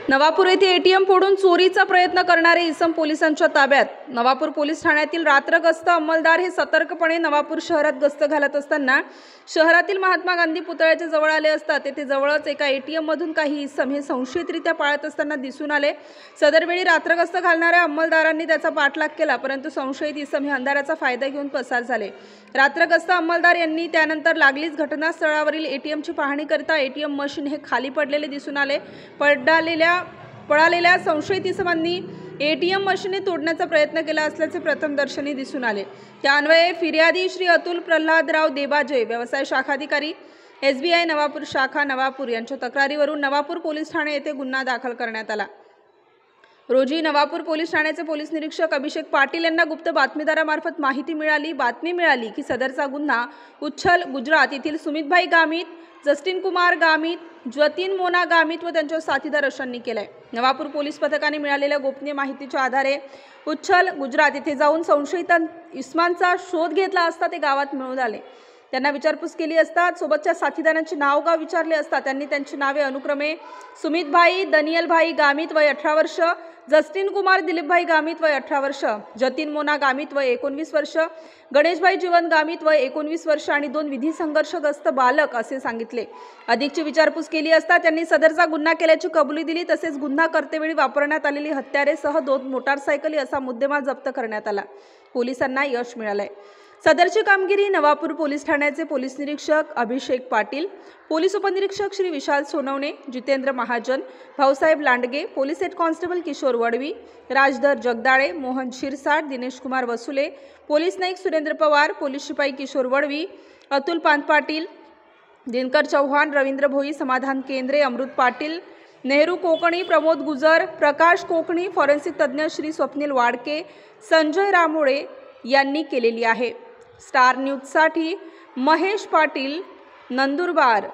नवापूर येथे एटीएम फोडून चोरीचा प्रयत्न करणारे इसम पोलिसांच्या ताब्यात। नवापूर पोलीस ठाण्यातील रात्र गस्त अंमलदार हे सतर्कपणे नवापूर शहरात गस्त घालत असताना शहरातील महात्मा गांधी पुतळ्याच्या जवळ आले असता तेथे जवळच एका एटीएम मधून काही इसम हे संशयितरित्या पळत असताना दिसून आले। सदरवेळी रात्र गस्त घालणाऱ्या अंमलदारांनी त्याचा पाठलाग केला, परंतु संशयित इसम हे अंधाराचा फायदा घेऊन पसार झाले। रात्र गस्त अंमलदार यांनी त्यानंतर लागलीच घटनास्थळावरील एटीएमची पाहणी करता एटीएम मशीन हे खाली पडलेले दिसून आले। पळालेल्या संशयित इसमांनी एटीएम मशीन तोडण्याचा प्रयत्न केला असल्याचे प्रथमदर्शनी दिसून आले। त्यान्वये फिर्यादी श्री अतुल प्रल्हादराव देबाजे, व्यवसाय शाखाधिकारी, SBI नवापूर शाखा नवापूर यांच्या तक्रारीवरून नवापूर पोलीस ठाणे येथे गुन्हा दाखल करण्यात आला। रोजी नवापूर पोलीस ठाण्याचे पोलीस निरीक्षक अभिषेक पाटील यांना गुप्त बातमीदारामार्फत बातमी मिळाली की सदरचा गुन्हा उच्छल गुजरात येथील सुमितभाई गामित, जस्टिन कुमार गामित, ज्योतिन मोना गामित व त्यांच्या साथीदार अशांनी केलाय। नवापूर पोलीस पथकाने मिळालेल्या गोपनीय माहितीच्या आधारे उच्छल गुजरात येथे जाऊन संशयित इसमांचा शोध घेतला असता ते गावात मिळून आले। त्यांना विचारपूस केली असता सोबतच्या साथीदारांचे नाव गाव विचारले असता त्यांनी त्यांची नावे अनुक्रमे सुमितभाई दनियलभाई गामित वय 18 वर्ष, जस्टिन कुमार दिलीपभाई गामित वय 18 वर्ष, जतीन मोना गामित वय 19 वर्ष, गणेशभाई जीवन गामित वय 19 वर्ष आणि 2 विधी संघर्षग्रस्त बालक असे सांगितले। अधिकची विचारपूस केली असता त्यांनी सदरचा गुन्हा केल्याची कबुली दिली। तसेच गुन्हा करतेवेळी वापरण्यात आलेली हत्यारेसह 2 मोटारसायकली असा मुद्देमाल जप्त करण्यात आला। पोलिसांना यश मिळाले। सदरची कामगिरी नवापूर पोलीस ठाण्याचे पोलीस निरीक्षक अभिषेक पाटील, पोलीस उपनिरीक्षक Shri Vishal Sonawane, Jitendra Mahajan, Bhausaheb Landge, police head constable Kishor Vadvi, Rajdhar Jagdale, Mohan Shirsat, Dinesh Kumar Vasule, police Naik Surendra Pawar, police शिपाई किशोर वडवी, अतुल पानपाटील, दिनकर चौहान, रवींद्र भोई, समाधान केंद्रे, अमृत पाटील, नेहरू कोकणी, प्रमोद गुजर, प्रकाश कोकणी, फॉरेन्सिक तज्ञ श्री स्वप्नील वाडके, संजय रामोळे यांनी केलेली आहे। स्टार न्यूजसाठी महेश पाटील, नंदुरबार।